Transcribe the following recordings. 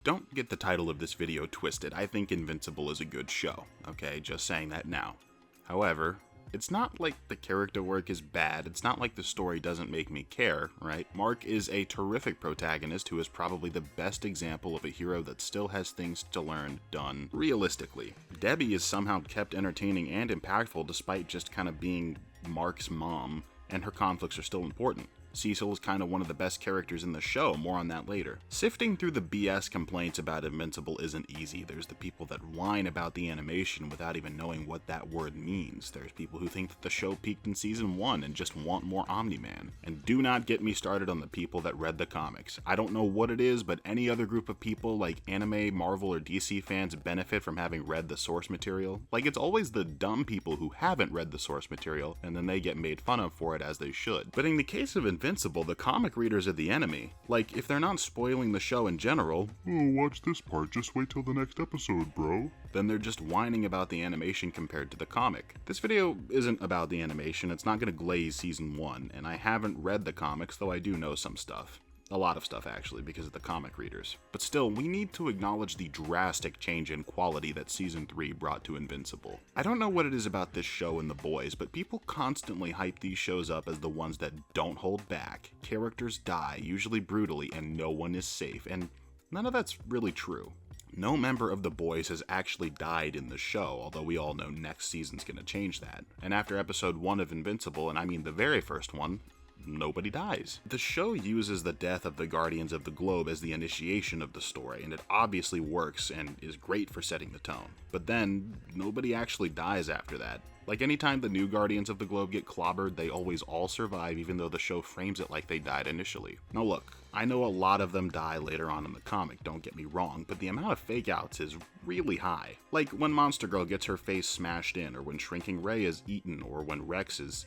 Don't get the title of this video twisted. I think Invincible is a good show, okay? Just saying that now. However, it's not like the character work is bad, it's not like the story doesn't make me care, right? Mark is a terrific protagonist who is probably the best example of a hero that still has things to learn done realistically. Debbie is somehow kept entertaining and impactful despite just kind of being Mark's mom, and her conflicts are still important. Cecil is kind of one of the best characters in the show, more on that later. Sifting through the BS complaints about Invincible isn't easy. There's the people that whine about the animation without even knowing what that word means. There's people who think that the show peaked in season 1 and just want more Omni-Man. And do not get me started on the people that read the comics. I don't know what it is, but any other group of people like anime, Marvel, or DC fans benefit from having read the source material. Like, it's always the dumb people who haven't read the source material, and then they get made fun of for it as they should. But in the case of Invincible, the comic readers are the enemy. Like, if they're not spoiling the show in general, "Oh, watch this part, just wait till the next episode, bro," then they're just whining about the animation compared to the comic. This video isn't about the animation, it's not going to glaze season 1, and I haven't read the comics, though I do know some stuff. A lot of stuff, actually, because of the comic readers. But still, we need to acknowledge the drastic change in quality that Season 3 brought to Invincible. I don't know what it is about this show and the boys, but people constantly hype these shows up as the ones that don't hold back. Characters die, usually brutally, and no one is safe, and none of that's really true. No member of the boys has actually died in the show, although we all know next season's gonna change that. And after episode 1 of Invincible, and I mean the very first one, nobody dies. The show uses the death of the Guardians of the Globe as the initiation of the story, and it obviously works and is great for setting the tone. But then, nobody actually dies after that. Like, anytime the new Guardians of the Globe get clobbered, they always all survive, even though the show frames it like they died initially. Now look, I know a lot of them die later on in the comic, don't get me wrong, but the amount of fake outs is really high. Like when Monster Girl gets her face smashed in, or when Shrinking Ray is eaten, or when Rex is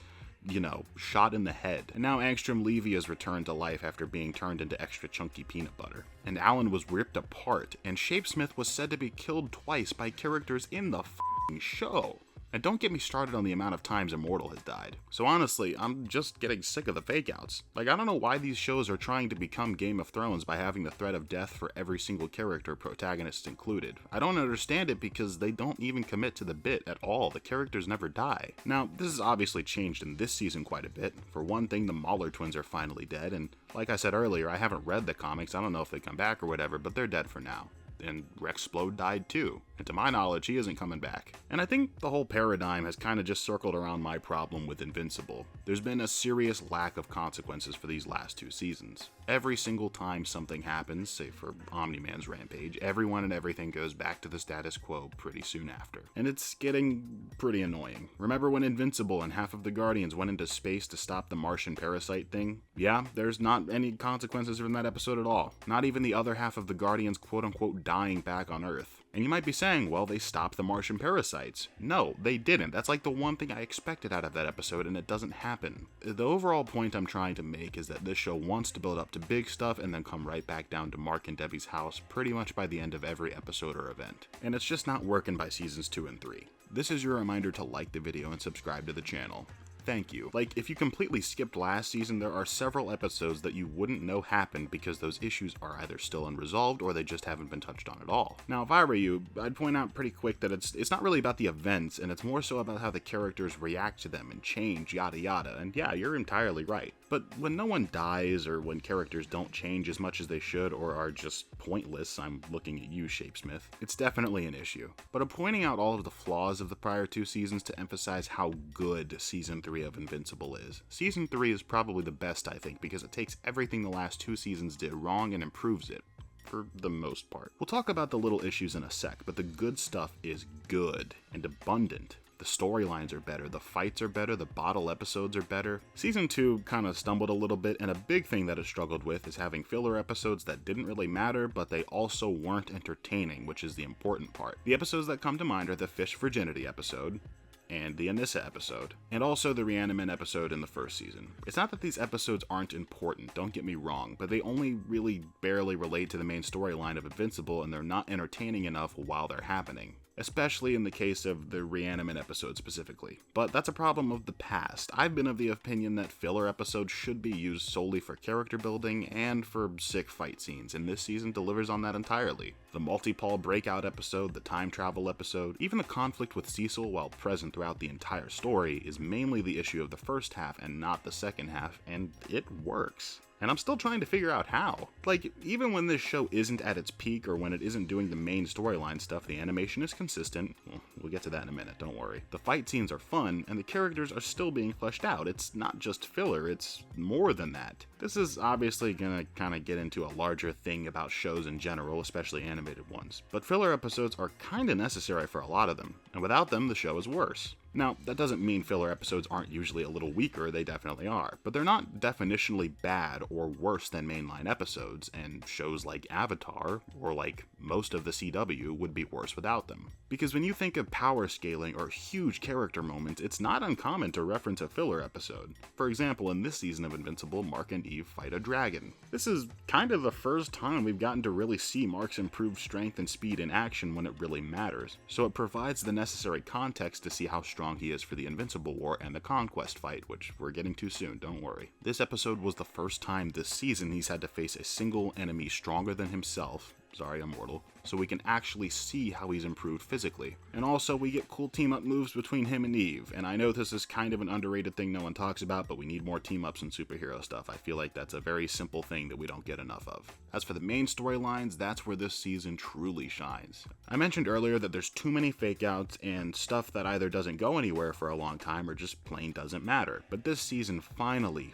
shot in the head. And now Angstrom Levy is returned to life after being turned into extra chunky peanut butter. And Alan was ripped apart, and Shapesmith was said to be killed twice by characters in the f***ing show. And don't get me started on the amount of times Immortal has died. So honestly, I'm just getting sick of the fake outs. Like, I don't know why these shows are trying to become Game of Thrones by having the threat of death for every single character, protagonists included. I don't understand it because they don't even commit to the bit at all. The characters never die. Now, this has obviously changed in this season quite a bit. For one thing, the Mauler twins are finally dead, and like I said earlier, I haven't read the comics, I don't know if they come back or whatever, but they're dead for now. And Rexplode died too, and to my knowledge, he isn't coming back. And I think the whole paradigm has kind of just circled around my problem with Invincible. There's been a serious lack of consequences for these last 2 seasons. Every single time something happens, say for Omni-Man's rampage, everyone and everything goes back to the status quo pretty soon after. And it's getting pretty annoying. Remember when Invincible and half of the Guardians went into space to stop the Martian parasite thing? Yeah, there's not any consequences from that episode at all. Not even the other half of the Guardians quote-unquote dying back on Earth. And you might be saying, well, they stopped the Martian parasites. No, they didn't. That's like the one thing I expected out of that episode, and it doesn't happen. The overall point I'm trying to make is that this show wants to build up to big stuff and then come right back down to Mark and Debbie's house pretty much by the end of every episode or event. And it's just not working by seasons 2 and 3. This is your reminder to like the video and subscribe to the channel. Thank you. Like, if you completely skipped last season, there are several episodes that you wouldn't know happened because those issues are either still unresolved or they just haven't been touched on at all. Now, if I were you, I'd point out pretty quick that it's not really about the events, and it's more so about how the characters react to them and change, yada yada, and yeah, you're entirely right. But when no one dies, or when characters don't change as much as they should, or are just pointless, I'm looking at you, Shapesmith, it's definitely an issue. But I'm pointing out all of the flaws of the prior 2 seasons to emphasize how good Season 3 of Invincible is. Season 3 is probably the best, I think, because it takes everything the last 2 seasons did wrong and improves it, for the most part. We'll talk about the little issues in a sec, but the good stuff is good and abundant. The storylines are better, the fights are better, the bottle episodes are better. Season 2 kind of stumbled a little bit, and a big thing that it struggled with is having filler episodes that didn't really matter, but they also weren't entertaining, which is the important part. The episodes that come to mind are the Fish Virginity episode, and the Anissa episode, and also the Reaniman episode in the first season. It's not that these episodes aren't important, don't get me wrong, but they only really barely relate to the main storyline of Invincible, and they're not entertaining enough while they're happening. especially in the case of the Reaniman episode specifically. But that's a problem of the past. I've been of the opinion that filler episodes should be used solely for character building and for sick fight scenes, and this season delivers on that entirely. The multi-Paul breakout episode, the time travel episode, even the conflict with Cecil while present throughout the entire story is mainly the issue of the first half and not the second half, and it works. And I'm still trying to figure out how. Like, even when this show isn't at its peak or when it isn't doing the main storyline stuff, the animation is consistent. Well, we'll get to that in a minute, don't worry. The fight scenes are fun, and the characters are still being fleshed out. It's not just filler, it's more than that. This is obviously gonna kinda get into a larger thing about shows in general, especially animated ones. But filler episodes are kinda necessary for a lot of them, and without them, the show is worse. Now, that doesn't mean filler episodes aren't usually a little weaker, they definitely are, but they're not definitionally bad or worse than mainline episodes, and shows like Avatar, or like most of the CW, would be worse without them. Because when you think of power scaling or huge character moments, it's not uncommon to reference a filler episode. For example, in this season of Invincible, Mark and Eve fight a dragon. This is kind of the first time we've gotten to really see Mark's improved strength and speed in action when it really matters, so it provides the necessary context to see how strong he is for the Invincible War and the Conquest fight, which we're getting to soon, don't worry. This episode was the first time this season he's had to face a single enemy stronger than himself, sorry, immortal, so we can actually see how he's improved physically. And also, we get cool team-up moves between him and Eve, and I know this is kind of an underrated thing no one talks about, but we need more team-ups in superhero stuff. I feel like that's a very simple thing that we don't get enough of. As for the main storylines, that's where this season truly shines. I mentioned earlier that there's too many fake-outs and stuff that either doesn't go anywhere for a long time or just plain doesn't matter, but this season finally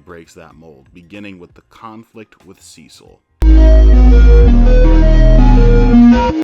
breaks that mold, beginning with the conflict with Cecil.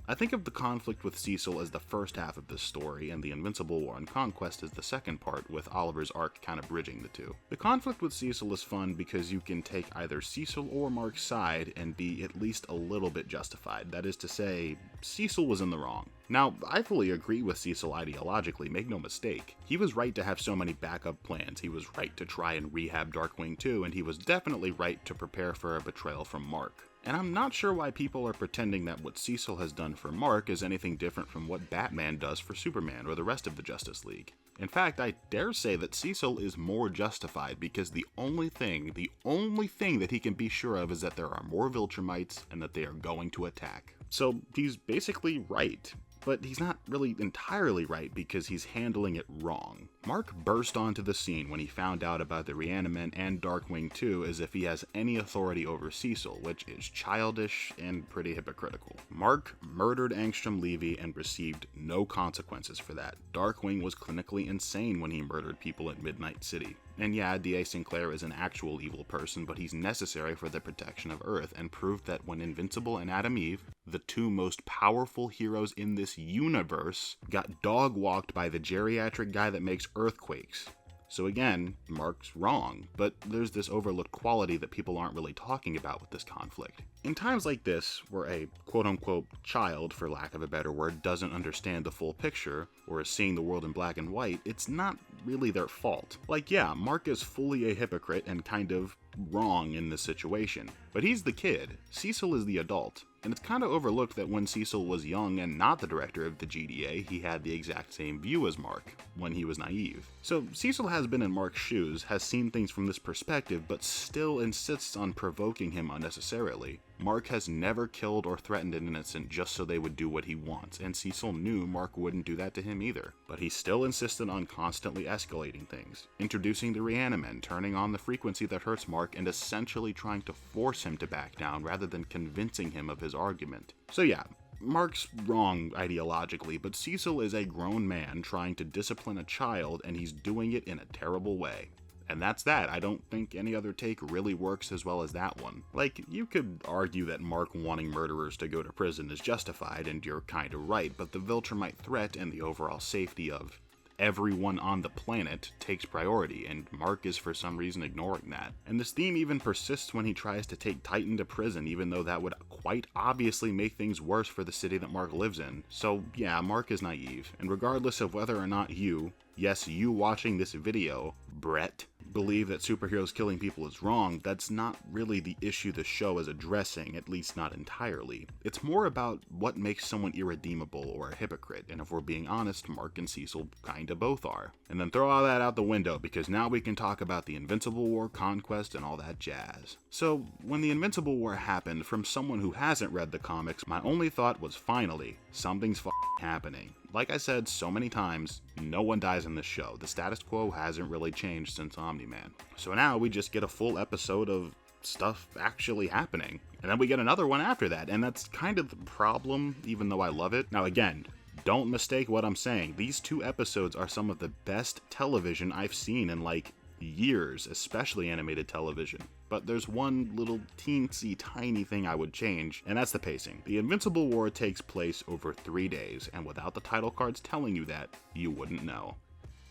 I think of the conflict with Cecil as the first half of this story, and the Invincible War and Conquest as the second part, with Oliver's arc kind of bridging the two. The conflict with Cecil is fun because you can take either Cecil or Mark's side and be at least a little bit justified. That is to say, Cecil was in the wrong. Now, I fully agree with Cecil ideologically, make no mistake. He was right to have so many backup plans, he was right to try and rehab Darkwing 2, and he was definitely right to prepare for a betrayal from Mark. And I'm not sure why people are pretending that what Cecil has done for Mark is anything different from what Batman does for Superman or the rest of the Justice League. In fact, I dare say that Cecil is more justified because the only thing that he can be sure of is that there are more Viltrumites and that they are going to attack. So he's basically right. But he's not really entirely right because he's handling it wrong. Mark burst onto the scene when he found out about the Reaniman and Darkwing 2 as if he has any authority over Cecil, which is childish and pretty hypocritical. Mark murdered Angstrom Levy and received no consequences for that. Darkwing was clinically insane when he murdered people in Midnight City. And yeah, D.A. Sinclair is an actual evil person, but he's necessary for the protection of Earth, and proved that when Invincible and Adam Eve, the two most powerful heroes in this universe, got dog-walked by the geriatric guy that makes earthquakes. So again, Mark's wrong, but there's this overlooked quality that people aren't really talking about with this conflict. In times like this, where a quote-unquote child, for lack of a better word, doesn't understand the full picture, or is seeing the world in black and white, it's not really their fault. Like, yeah, Mark is fully a hypocrite and kind of wrong in this situation, but he's the kid. Cecil is the adult. And it's kind of overlooked that when Cecil was young and not the director of the GDA, he had the exact same view as Mark, when he was naive. So Cecil has been in Mark's shoes, has seen things from this perspective, but still insists on provoking him unnecessarily. Mark has never killed or threatened an innocent just so they would do what he wants, and Cecil knew Mark wouldn't do that to him either. But he still insisted on constantly escalating things, introducing the Reaniman, turning on the frequency that hurts Mark, and essentially trying to force him to back down rather than convincing him of his argument. So yeah, Mark's wrong ideologically, but Cecil is a grown man trying to discipline a child, and he's doing it in a terrible way. And that's that. I don't think any other take really works as well as that one. Like, you could argue that Mark wanting murderers to go to prison is justified, and you're kinda right, but the Viltrumite threat and the overall safety of everyone on the planet takes priority, and Mark is for some reason ignoring that. And this theme even persists when he tries to take Titan to prison, even though that would quite obviously make things worse for the city that Mark lives in. So yeah, Mark is naive, and regardless of whether or not you, yes, you watching this video, Brett, believe that superheroes killing people is wrong, that's not really the issue the show is addressing, at least not entirely. It's more about what makes someone irredeemable or a hypocrite, and if we're being honest, Mark and Cecil kinda both are. And then throw all that out the window, because now we can talk about the Invincible War, Conquest, and all that jazz. So, when the Invincible War happened, from someone who hasn't read the comics, my only thought was finally, something's happening. Like I said so many times, no one dies in this show. The status quo hasn't really changed since Omni-Man. So now we just get a full episode of stuff actually happening. And then we get another one after that, and that's kind of the problem, even though I love it. Now again, don't mistake what I'm saying. These 2 episodes are some of the best television I've seen in like years, especially animated television. But there's one little teensy tiny thing I would change, and that's the pacing. The Invincible War takes place over 3 days, and without the title cards telling you that, you wouldn't know.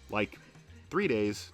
Like, 3 days,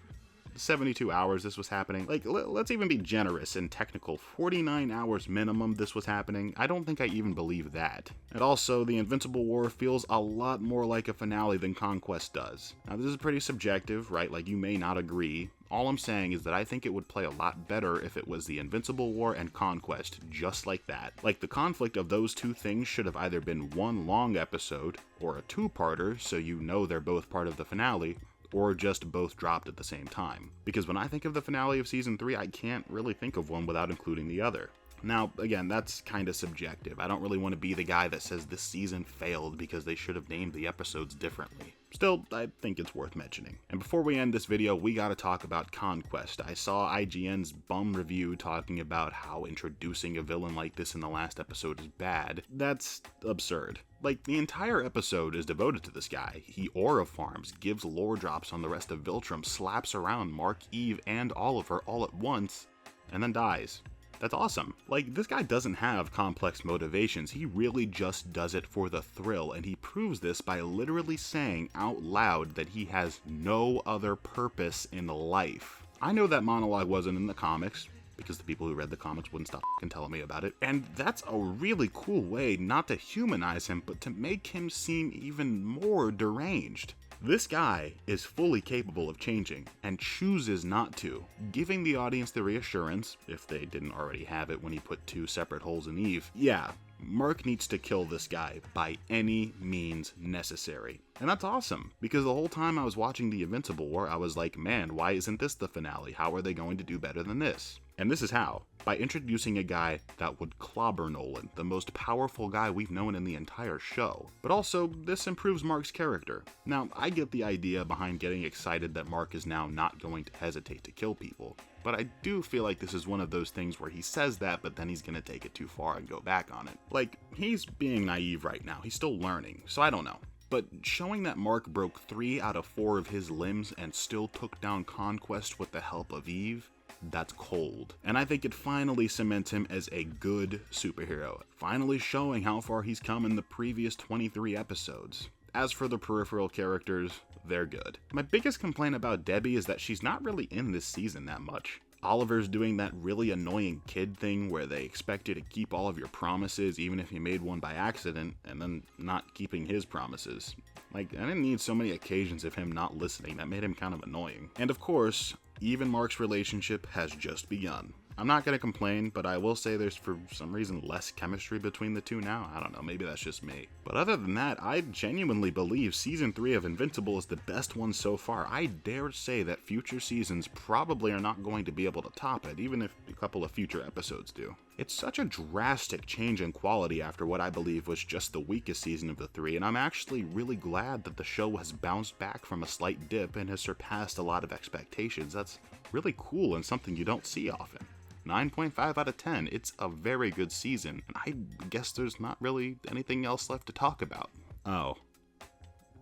72 hours this was happening. Like, let's even be generous and technical. 49 hours minimum this was happening. I don't think I even believe that. And also, the Invincible War feels a lot more like a finale than Conquest does. Now, this is pretty subjective, right? Like, you may not agree. All I'm saying is that I think it would play a lot better if it was the Invincible War and Conquest, just like that. Like, the conflict of those 2 things should have either been one long episode, or a 2-parter, so you know they're both part of the finale, or just both dropped at the same time. Because when I think of the finale of Season 3, I can't really think of one without including the other. Now, again, that's kind of subjective. I don't really want to be the guy that says this season failed because they should have named the episodes differently. Still, I think it's worth mentioning. And before we end this video, we gotta talk about Conquest. I saw IGN's bum review talking about how introducing a villain like this in the last episode is bad. That's absurd. Like, the entire episode is devoted to this guy. He aura farms, gives lore drops on the rest of Viltrum, slaps around Mark, Eve, and Oliver all at once, and then dies. That's awesome. Like, this guy doesn't have complex motivations, he really just does it for the thrill, and he proves this by literally saying out loud that he has no other purpose in life. I know that monologue wasn't in the comics, because the people who read the comics wouldn't stop telling me about it, and that's a really cool way not to humanize him, but to make him seem even more deranged. This guy is fully capable of changing, and chooses not to, giving the audience the reassurance, if they didn't already have it when he put 2 separate holes in Eve, yeah, Mark needs to kill this guy by any means necessary. And that's awesome, because the whole time I was watching the Invincible War, I was like, man, why isn't this the finale? How are they going to do better than this? And this is how. By introducing a guy that would clobber Nolan, the most powerful guy we've known in the entire show. But also, this improves Mark's character. Now, I get the idea behind getting excited that Mark is now not going to hesitate to kill people. But I do feel like this is one of those things where he says that, but then he's gonna take it too far and go back on it. Like, he's being naive right now. He's still learning, so I don't know. But showing that Mark broke 3 out of 4 of his limbs and still took down Conquest with the help of Eve, that's cold. And I think it finally cements him as a good superhero, finally showing how far he's come in the previous 23 episodes. As for the peripheral characters, they're good. My biggest complaint about Debbie is that she's not really in this season that much. Oliver's doing that really annoying kid thing where they expect you to keep all of your promises even if you made one by accident, and then not keeping his promises. Like, I didn't need so many occasions of him not listening. That made him kind of annoying. And of course, Eve and Mark's relationship has just begun. I'm not going to complain, but I will say there's for some reason less chemistry between the two now. I don't know, maybe that's just me. But other than that, I genuinely believe Season 3 of Invincible is the best one so far. I dare say that future seasons probably are not going to be able to top it, even if a couple of future episodes do. It's such a drastic change in quality after what I believe was just the weakest season of the 3, and I'm actually really glad that the show has bounced back from a slight dip and has surpassed a lot of expectations. That's really cool and something you don't see often. 9.5 out of 10, it's a very good season, and I guess there's not really anything else left to talk about. Oh.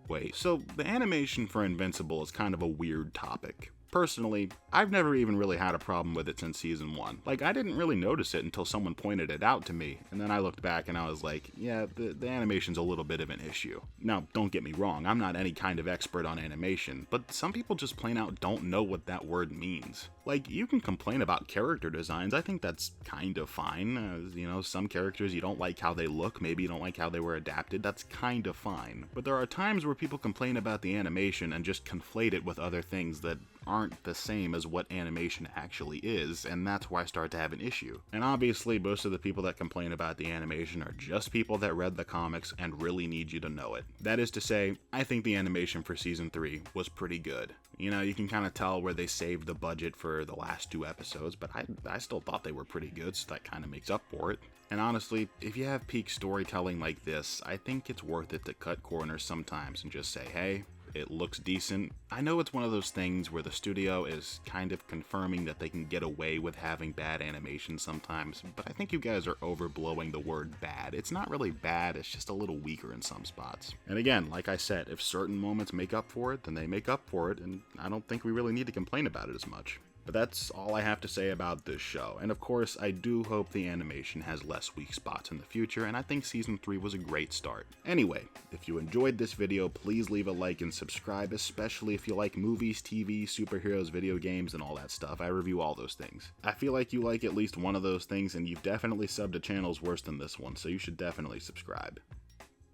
Wait. So, the animation for Invincible is kind of a weird topic. Personally, I've never even really had a problem with it since Season 1. Like, I didn't really notice it until someone pointed it out to me, and then I looked back and I was like, yeah, the animation's a little bit of an issue. Now, don't get me wrong, I'm not any kind of expert on animation, but some people just plain out don't know what that word means. Like, you can complain about character designs, I think that's kind of fine. You know, some characters you don't like how they look, maybe you don't like how they were adapted, that's kind of fine. But there are times where people complain about the animation and just conflate it with other things that aren't the same as what animation actually is, and that's where I start to have an issue. And obviously, most of the people that complain about the animation are just people that read the comics and really need you to know it. That is to say, I think the animation for Season 3 was pretty good. You know, you can kind of tell where they saved the budget for the last 2 episodes, but I still thought they were pretty good, so that kind of makes up for it. And honestly, if you have peak storytelling like this, I think it's worth it to cut corners sometimes and just say, hey, it looks decent. I know it's one of those things where the studio is kind of confirming that they can get away with having bad animation sometimes, but I think you guys are overblowing the word bad. It's not really bad, it's just a little weaker in some spots. And again, like I said, if certain moments make up for it, then they make up for it, and I don't think we really need to complain about it as much. But that's all I have to say about this show, and of course, I do hope the animation has less weak spots in the future, and I think Season 3 was a great start. Anyway, if you enjoyed this video, please leave a like and subscribe, especially if you like movies, TV, superheroes, video games, and all that stuff. I review all those things. I feel like you like at least one of those things, and you've definitely subbed to channels worse than this one, so you should definitely subscribe.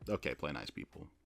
Okay, play nice, people.